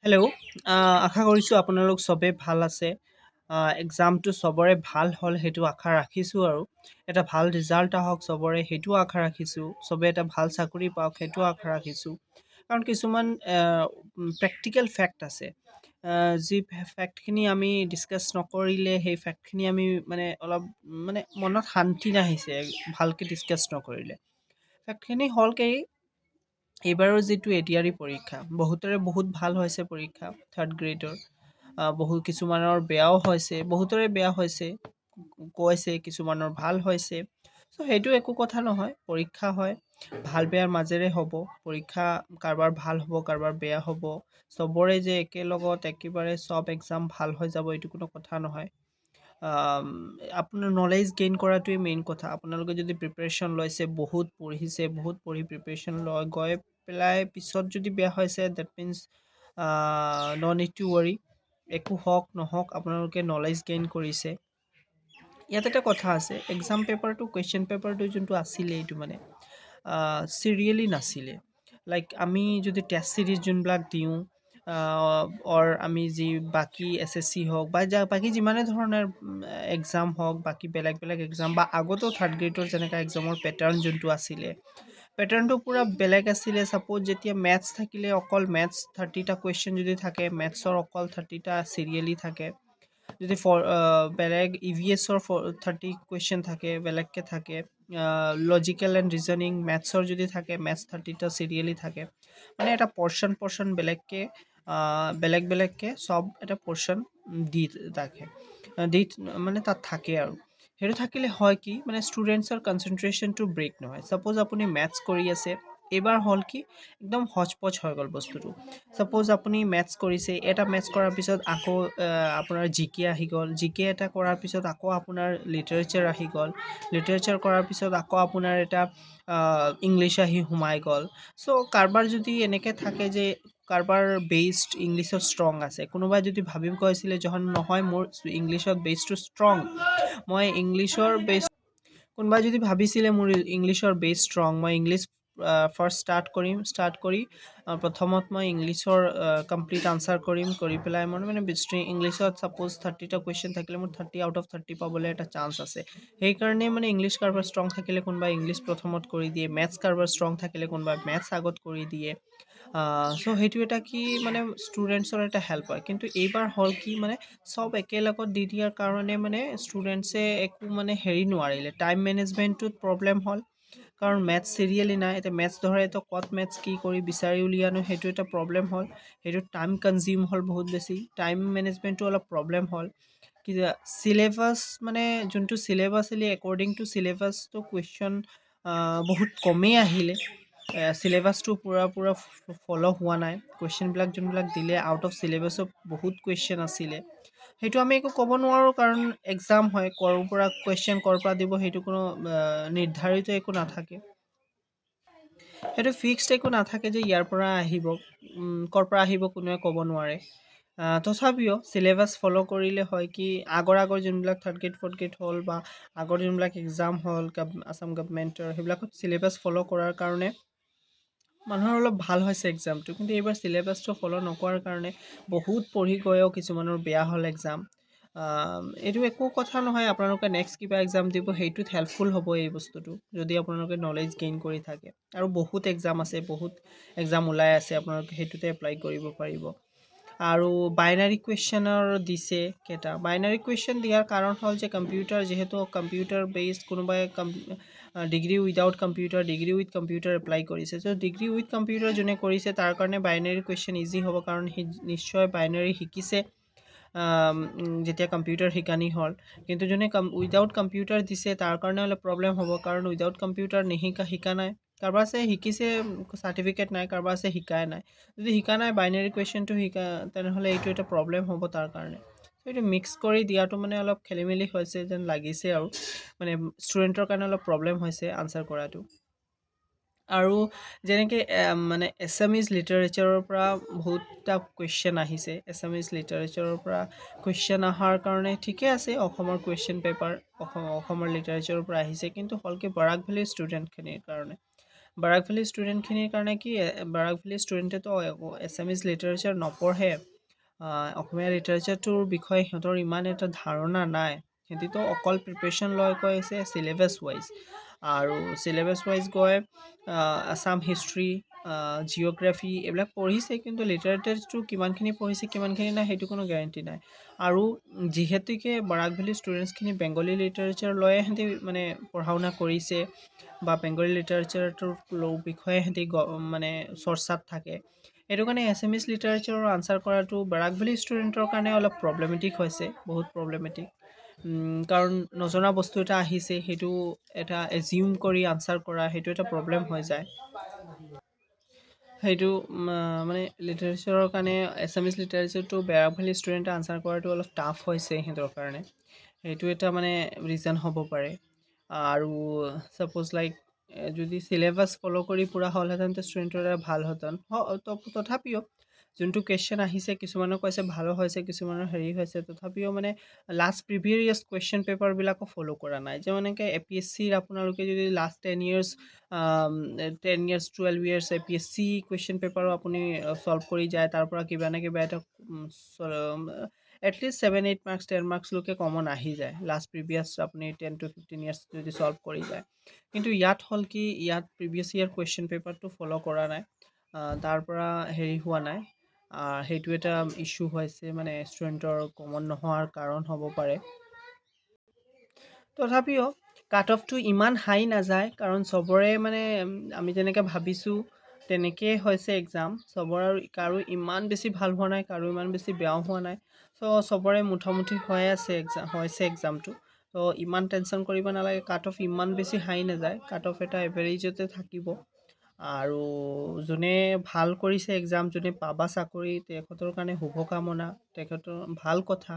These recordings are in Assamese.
হেল্ল', আশা কৰিছোঁ আপোনালোক চবেই ভাল আছে। এক্সামটো চবৰে ভাল হ'ল সেইটো আশা ৰাখিছোঁ আৰু এটা ভাল ৰিজাল্ট আহক চবৰে সেইটোও আশা ৰাখিছোঁ। চবে এটা ভাল চাকৰি পাওক সেইটোও আশা ৰাখিছোঁ। কাৰণ কিছুমান প্ৰেক্টিকেল ফেক্ট আছে। যি ফেক্টখিনি আমি ডিছকাছ নকৰিলে সেই ফেক্টখিনি আমি অলপ মনত শান্তি নাহিছে ভালকৈ ডিছকাছ নকৰিলে। ফেক্টখিনি হ'ল কি এইবাৰৰ যিটো এডিআৰই পৰীক্ষা বহুতৰে বহুত ভাল হৈছে পৰীক্ষা থাৰ্ড গ্ৰেডৰ। বহু কিছুমানৰ বেয়াও হৈছে, বহুতৰে বেয়া হৈছে কৈছে, কিছুমানৰ ভাল হৈছে। চ' সেইটো একো কথা নহয়, পৰীক্ষা হয়, ভাল বেয়াৰ মাজেৰে হ'ব পৰীক্ষা। কাৰোবাৰ ভাল হ'ব, কাৰোবাৰ বেয়া হ'ব। চবৰে যে একেলগত একেবাৰে চব এক্সাম ভাল হৈ যাব এইটো কোনো কথা নহয়। আপোনাৰ নলেজ গেইন কৰাটোৱে মেইন কথা। আপোনালোকে যদি প্ৰিপাৰেশ্যন লৈছে, বহুত পঢ়িছে, বহুত পঢ়ি প্ৰিপাৰেশ্যন লৈ গৈ পেলাই পিছত যদি বেয়া হৈছে that means no' need to worry. একো হওক নহওক আপোনালোকে নলেজ গেইন কৰিছে। ইয়াত এটা কথা আছে, এক্সাম পেপাৰটো কুৱেশ্যন পেপাৰটো যোনটো আছিলে এইটো চিৰিয়েলি নাছিলে। লাইক আমি যদি টেষ্ট চিৰিজ যোনবিলাক দিওঁ অৰ আমি যি বাকী এছ হওক বা বাকী যিমানে ধৰণৰ এক্সাম হওক, বাকী বেলেগ বেলেগ এক্সাম বা আগতেও থাৰ্ড গ্ৰেডৰ যেনেকৈ এক্সামৰ পেটাৰ্ণ যোনটো আছিলে, পেটাৰ্ণটো পূৰা বেলেগ আছিলে। ছাপ'জ যেতিয়া মেথছ থাকিলে অকল মেথছ 30টা কুৱেশ্যন যদি থাকে, মেথছৰ অকল 30টা চিৰিয়েলি থাকে। যদি বেলেগ EVSৰ 30 কুৱেশ্যন থাকে, বেলেগকৈ থাকে। লজিকেল এণ্ড ৰিজনিং মেথছৰ যদি থাকে, মেথছ 30টা চিৰিয়েলি থাকে। এটা পৰ্চন বেলেগকৈ বেলেগ বেলেগকৈ চব এটা পৰ্চন দি থাকে, দি তাত থাকে আৰু সেইটো থাকিলে হয় কি ষ্টুডেণ্টছৰ কনচেনট্ৰেশ্যনটো ব্ৰেক নহয়। ছাপ'জ আপুনি মেথছ কৰি আছে, এইবাৰ হ'ল কি একদম হচপচ হৈ গ'ল বস্তুটো। ছাপ'জ আপুনি মেথছ কৰিছে, এটা মেথছ কৰাৰ পিছত আকৌ আপোনাৰ জিকে আহি গ'ল, জিকে এটা কৰাৰ পিছত আকৌ আপোনাৰ লিটাৰেচাৰ আহি গ'ল, লিটাৰেচাৰ কৰাৰ পিছত আকৌ আপোনাৰ এটা ইংলিছ আহি সোমাই গ'ল। চ' কাৰোবাৰ যদি এনেকৈ থাকে যে কাৰোবাৰ বেছড ইংলিছত ষ্ট্ৰং আছে, কোনোবাই যদি ভাবিব কৈছিলে নহয় মোৰ ইংলিছত বেছটো ষ্ট্ৰং, মই ইংলিছৰ বেছ কোনোবাই যদি ভাবিছিলে মোৰ ইংলিছৰ বেছ ষ্ট্ৰং, মই ইংলিছ ফাৰ্ষ্ট ষ্টাৰ্ট কৰি প্ৰথমত মই ইংলিছৰ কমপ্লিট আনচাৰ কৰিম, কৰি পেলাই মই ইংলিছত ছাপ'জ 30টা কুৱেশ্যন থাকিলে মোৰ 30 আউট অফ 30 পাবলৈ এটা চান্স আছে। সেইকাৰণে ইংলিছ কাৰোবাৰ ষ্ট্ৰং থাকিলে কোনোবাই ইংলিছ প্ৰথমত কৰি দিয়ে, মেথছ কাৰোবাৰ ষ্ট্ৰং থাকিলে কোনোবাই মেথছ আগত কৰি দিয়ে। চ' সেইটো এটা কি ষ্টুডেণ্টছৰ এটা হেল্প হয়। কিন্তু এইবাৰ হ'ল কি চব একেলগত দি দিয়াৰ কাৰণে ষ্টুডেণ্টছে একো হেৰি নোৱাৰিলে, টাইম মেনেজমেণ্টটোত প্ৰব্লেম হ'ল। কাৰণ মেথছ চিৰিয়েলি নাই, এতিয়া মেথছ ধৰে তো ক'ত মেথছ কি কৰি বিচাৰি উলিয়ানো সেইটো এটা প্ৰব্লেম হ'ল। সেইটো টাইম কনজিউম হ'ল বহুত বেছি, টাইম মেনেজমেণ্টটো অলপ প্ৰব্লেম হ'ল। কি চিলেবাছ যোনটো চিলেবাছ আছিলে একৰ্ডিং টু চিলেবাছটো কুৱেশ্যন বহুত কমেই আহিলে। চিলেবাছটো পূৰা ফ'ল' হোৱা নাই। কুৱেশ্যনবিলাক যোনবিলাক দিলে আউট অফ চিলেবাছৰ বহুত কুৱেশ্যন আছিলে। সেইটো আমি একো ক'ব নোৱাৰোঁ কাৰণ এক্সাম হয়, ক'ৰ পৰা কুৱেশ্যন ক'ৰ পৰা দিব সেইটো কোনো নিৰ্ধাৰিত একো নাথাকে। সেইটো ফিক্সড একো নাথাকে যে ইয়াৰ পৰা আহিব, ক'ৰ পৰা আহিব কোনোৱে ক'ব নোৱাৰে। তথাপিও চিলেবাছ ফ'ল' কৰিলে হয় কি আগৰ যোনবিলাক থাৰ্ড গ্ৰেড ফ'ৰ্থ গ্ৰেড হ'ল বা আগৰ যোনবিলাক এক্সাম হ'ল আছাম গভমেণ্টৰ, সেইবিলাকত চিলেবাছ ফ'ল' কৰাৰ কাৰণে মানুহৰ অলপ ভাল হৈছে এক্সামটো। কিন্তু এইবাৰ চিলেবাছটো ফ'ল' নকৰাৰ কাৰণে বহুত পঢ়ি গৈও কিছুমানৰ বেয়া হ'ল এক্সাম। এইটো একো কথা নহয়, আপোনালোকে নেক্সট কিবা এক্সাম দিব সেইটোত হেল্পফুল হ'ব এই বস্তুটো, যদি আপোনালোকে নলেজ গেইন কৰি থাকে। আৰু বহুত এক্সাম আছে, বহুত এক্সাম ওলাই আছে, আপোনালোকে সেইটোতে এপ্লাই কৰিব পাৰিব। আৰু বাইনাৰী কুৱেশ্যনৰ দিছে কেইটা, বাইনাৰী কুৱেশ্যন দিয়াৰ কাৰণ হ'ল যে কম্পিউটাৰ, যিহেতু কম্পিউটাৰ বেছড, কোনোবাই degree without computer, degree with computer apply কৰিছে। চ' ডিগ্ৰী উইথ কম্পিউটাৰ যোনে কৰিছে তাৰ কাৰণে বাইনাৰী কুৱেশ্যন ইজি হ'ব, কাৰণ সি নিশ্চয় বাইনাৰী শিকিছে যেতিয়া কম্পিউটাৰ শিকানি হ'ল। কিন্তু যোনে উইদাউট কম্পিউটাৰ দিছে তাৰ কাৰণে অলপ প্ৰব্লেম হ'ব, কাৰণ উইদাউট কম্পিউটাৰ শিকা নাই। কাৰোবাৰ আছে শিকিছে, চাৰ্টিফিকেট নাই, কাৰোবাৰ আছে শিকাই নাই। যদি শিকা নাই বাইনেৰী কুৱেশ্যনটো তেনেহ'লে এইটো এটা প্ৰব্লেম হ'ব তাৰ কাৰণে। এইটো মিক্স কৰি দিয়াটো অলপ খেলি মেলি হৈছে যেন লাগিছে আৰু ষ্টুডেণ্টৰ কাৰণে অলপ প্ৰব্লেম হৈছে আনচাৰ কৰাটো। আৰু যেনেকৈ এছামিজ লিটাৰেচাৰৰ পৰা বহুতটা কুৱেশ্যন আহিছে, এছামিজ লিটাৰেচাৰৰ পৰা কুৱেশ্যন অহাৰ কাৰণে ঠিকে আছে, অসমৰ কুৱেশ্যন পেপাৰ অসমৰ লিটাৰেচাৰৰ পৰা আহিছে। কিন্তু হ'ল কি বৰাক ভেলীৰ ষ্টুডেণ্টখিনিৰ কাৰণে বাৰাক ভেলী ষ্টুডেণ্টখিনিৰ কাৰণে কি বাৰাক ভেলী ষ্টুডেণ্টেতো এছামিজ লিটাৰেচাৰ নপঢ়ে, অসমীয়া লিটাৰেচাৰটোৰ বিষয়ে সিহঁতৰ ইমান এটা ধাৰণা নাই। সিহঁতিতো অকল প্ৰিপেৰেশ্যন লৈ কৈ আছে চিলেবাছ ৱাইজ, আৰু চিলেবাছ ৱাইজ গৈ আছাম হিষ্ট্ৰী, জিঅ'গ্ৰাফী এইবিলাক পঢ়িছে, কিন্তু লিটাৰেচাৰটো কিমানখিনি পঢ়িছে কিমানখিনি নাই সেইটো কোনো গেৰেণ্টি নাই। আৰু যিহেতুকে বাৰাক ভেলী ষ্টুডেণ্টছখিনি বেংগলী লিটাৰেচাৰ লৈয়ে সিহঁতি মানে পঢ়া শুনা কৰিছে, বা বেংগলী লিটাৰেচাৰটোৰ বিষয়ে সিহঁতি মানে চৰ্চাত থাকে, সেইটো কাৰণে এছামিজ লিটাৰেচাৰৰ আনচাৰ কৰাটো বাৰাক ভেলী ষ্টুডেণ্টৰ কাৰণে অলপ প্ৰব্লেমেটিক হৈছে, বহুত প্ৰব্লেমেটিক। কাৰণ নজনা বস্তু এটা আহিছে, সেইটো এটা এজিউম কৰি আনচাৰ কৰা, সেইটো এটা প্ৰব্লেম হৈ যায়। সেইটো মানে লিটাৰেচাৰৰ কাৰণে এছামিজ লিটাৰেচাৰটো বাৰাক ভেলী ষ্টুডেণ্টে আনচাৰ কৰাটো অলপ টাফ হৈছে সিহঁতৰ কাৰণে, সেইটো এটা মানে ৰিজন হ'ব পাৰে। আৰু ছাপ'জ লাইক যদি চিলেবাছ ফ'ল' কৰি পূৰা হ'লহেঁতেন ষ্টুডেণ্টৰ দ্বাৰা ভাল হ'লহেঁতেন। তথাপিও যোনটো কুৱেশ্যন আহিছে, কিছুমানৰ কৈছে ভালো হৈছে, কিছুমানৰ হেৰি হৈছে, তথাপিও মানে লাষ্ট প্ৰিভিয়াছ কুৱেশ্যন পেপাৰবিলাকো ফ'ল' কৰা নাই। যে এনেকৈ APSCৰ আপোনালোকে যদি last 10 years 12 years APSC question পেপাৰো আপুনি ছল্ভ কৰি যায়, তাৰ পৰা কিবা নে কিবা এটা এটলিষ্ট 7-8 marks 10 marksলৈকে কমন আহি যায়, লাষ্ট প্ৰিভিয়াছ আপুনি 10 to 15 years যদি ছল্ভ কৰি যায়। কিন্তু ইয়াত হ'ল কি, ইয়াত প্ৰিভিয়াছ ইয়াৰ কুৱেশ্যন পেপাৰটো ফ'ল' কৰা নাই, তাৰ পৰা হেৰি হোৱা নাই, সেইটো এটা ইছ্যু হৈছে, মানে ষ্টুডেণ্টৰ কমন নোহোৱাৰ কাৰণ হ'ব পাৰে। তথাপিও কাট অফটো ইমান হাই নাযায়, কাৰণ চবৰে মানে আমি যেনেকৈ ভাবিছোঁ তেনেকেই হৈছে এক্সাম চবৰ, আৰু কাৰো ইমান বেছি ভাল হোৱা নাই, কাৰো ইমান বেছি বেয়াও হোৱা নাই। চবৰে মুঠামুঠি হৈ আছে হৈছে এক্সামটো। ইমান টেনশ্যন কৰিব নালাগে, কাট অফ ইমান বেছি হাই নাযায়, কাট অফ এটা এভাৰেজতে থাকিব। আৰু যোনে ভাল কৰিছে এক্সাম, যোনে পাবা চাকৰি, তেখেতৰ কাৰণে শুভকামনা, তেখেতৰ ভাল কথা।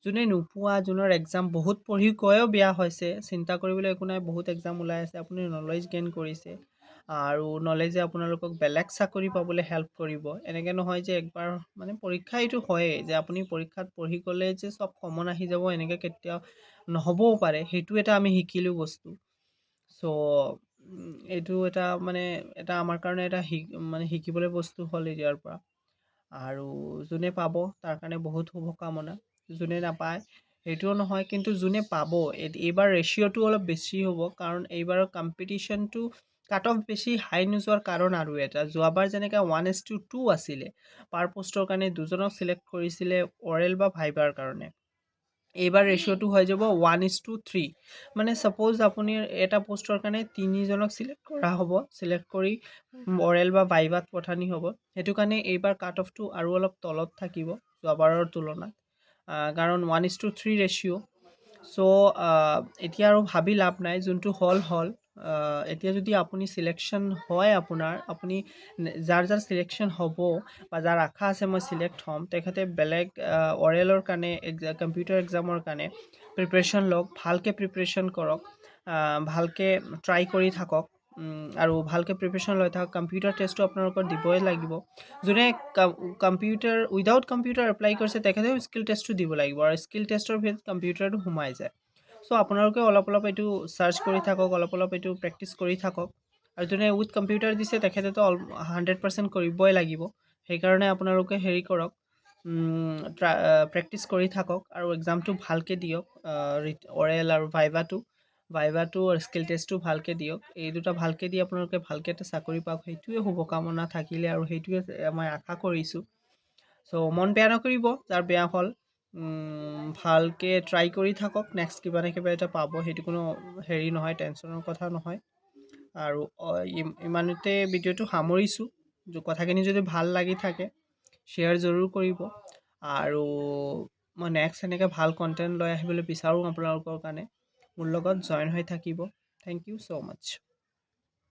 যোনে নোপোৱা, যোনৰ এক্সাম বহুত পঢ়ি গৈও বেয়া হৈছে, চিন্তা কৰিবলৈ একো নাই, বহুত এক্সাম ওলাই আছে, আপুনি নলেজ গেইন কৰিছে, আৰু নলেজে আপোনালোকক বেলেগ চাকৰি পাবলৈ হেল্প কৰিব। এনেকৈ নহয় যে একবাৰ মানে পৰীক্ষা এইটো হয়েই যে আপুনি পৰীক্ষাত পঢ়ি গ'লে যে চব কমন আহি যাব, এনেকৈ কেতিয়াও নহ'বও পাৰে, সেইটো এটা আমি শিকিলোঁ বস্তু। চ' এইটো এটা মানে এটা আমাৰ কাৰণে এটা মানে শিকিবলৈ বস্তু হ'ল এতিয়াৰ পৰা। আৰু যোনে পাব তাৰ কাৰণে বহুত শুভকামনা, যোনে নাপায় সেইটোও নহয়, কিন্তু যোনে পাব এইবাৰ ৰেচিঅ'টো অলপ বেছি হ'ব, কাৰণ এইবাৰৰ কম্পিটিশ্যনটো কাট অফ বেছি হাই নোযোৱাৰ কাৰণ আৰু এটা, যোৱাবাৰ যেনেকৈ 1:2 আছিলে, পাৰ পোষ্টৰ কাৰণে দুজনক চিলেক্ট কৰিছিলে অৰেল বা ভাইবাৰ কাৰণে, এইবাৰ ৰেচিঅ'টো হৈ যাব 1:3। মানে ছাপ'জ আপুনি এটা পোষ্টৰ কাৰণে 3জনক চিলেক্ট কৰা হ'ব, চিলেক্ট কৰি অৰেল বা ভাইভাত পঠানি হ'ব। সেইটো কাৰণে এইবাৰ কাট অফটো আৰু অলপ তলত থাকিব যোৱাবাৰৰ তুলনাত, কাৰণ 1:3 ৰেচিঅ'। চ' এতিয়া আৰু ভাবি লাভ নাই, যোনটো হ'ল। এতিয়া যদি আপুনি চিলেকশ্যন হয়, আপুনি যাৰ চিলেকশ্যন হ'ব বা যাৰ আশা আছে মই চিলেক্ট হ'ম, তেখেতে বেলেগ অৰেলৰ কাৰণে কম্পিউটাৰ এক্সামৰ কাৰণে প্ৰিপেৰেশ্যন লওক, ভালকৈ প্ৰিপেৰেশ্যন কৰক, ভালকৈ ট্ৰাই কৰি থাকক, আৰু ভালকৈ প্ৰিপেৰেশ্যন লৈ থাকক। কম্পিউটাৰ টেষ্টটো আপোনালোকৰ দিবই লাগিব। যোনে কম্পিউটাৰ উইদাউট কম্পিউটাৰ এপ্লাই কৰিছে তেখেতেও স্কিল টেষ্টটো দিব লাগিব, আৰু স্কিল টেষ্টৰ ভিতৰত কম্পিউটাৰটো সোমাই যায়। চ' আপোনালোকে অলপ অলপ এইটো চাৰ্চ কৰি থাকক, অলপ অলপ এইটো প্ৰেক্টিচ কৰি থাকক। আৰু যোনে উইথ কম্পিউটাৰ দিছে তেখেতেতো 100% কৰিবই লাগিব, সেইকাৰণে আপোনালোকে হেৰি কৰক, প্ৰেক্টিচ কৰি থাকক, আৰু এক্সামটো ভালকৈ দিয়ক, অৰেল আৰু ভাইভাটো আৰু স্কিল টেষ্টটো ভালকৈ দিয়ক। এই দুটা ভালকৈ দি আপোনালোকে ভালকৈ এটা চাকৰি পাওক, সেইটোৱে শুভকামনা থাকিলে, আৰু সেইটোৱে মই আশা কৰিছোঁ। চ' মন বেয়া নকৰিব যাৰ বেয়া হ'ল, ভালকৈ ট্ৰাই কৰি থাকক, নেক্সট কিবা না কিবা এটা পাব, সেইটো কোনো হেৰি নহয়, টেনশ্যনৰ কথা নহয়। আৰু ইমানতে ভিডিঅ'টো সামৰিছোঁ। কথাখিনি যদি ভাল লাগি থাকে শ্বেয়াৰ জৰুৰ কৰিব, আৰু মই নেক্সট এনেকৈ ভাল কণ্টেণ্ট লৈ আহিবলৈ বিচাৰোঁ আপোনালোকৰ কাৰণে। মোৰ লগত জইন হৈ থাকিব। Thank you so' much.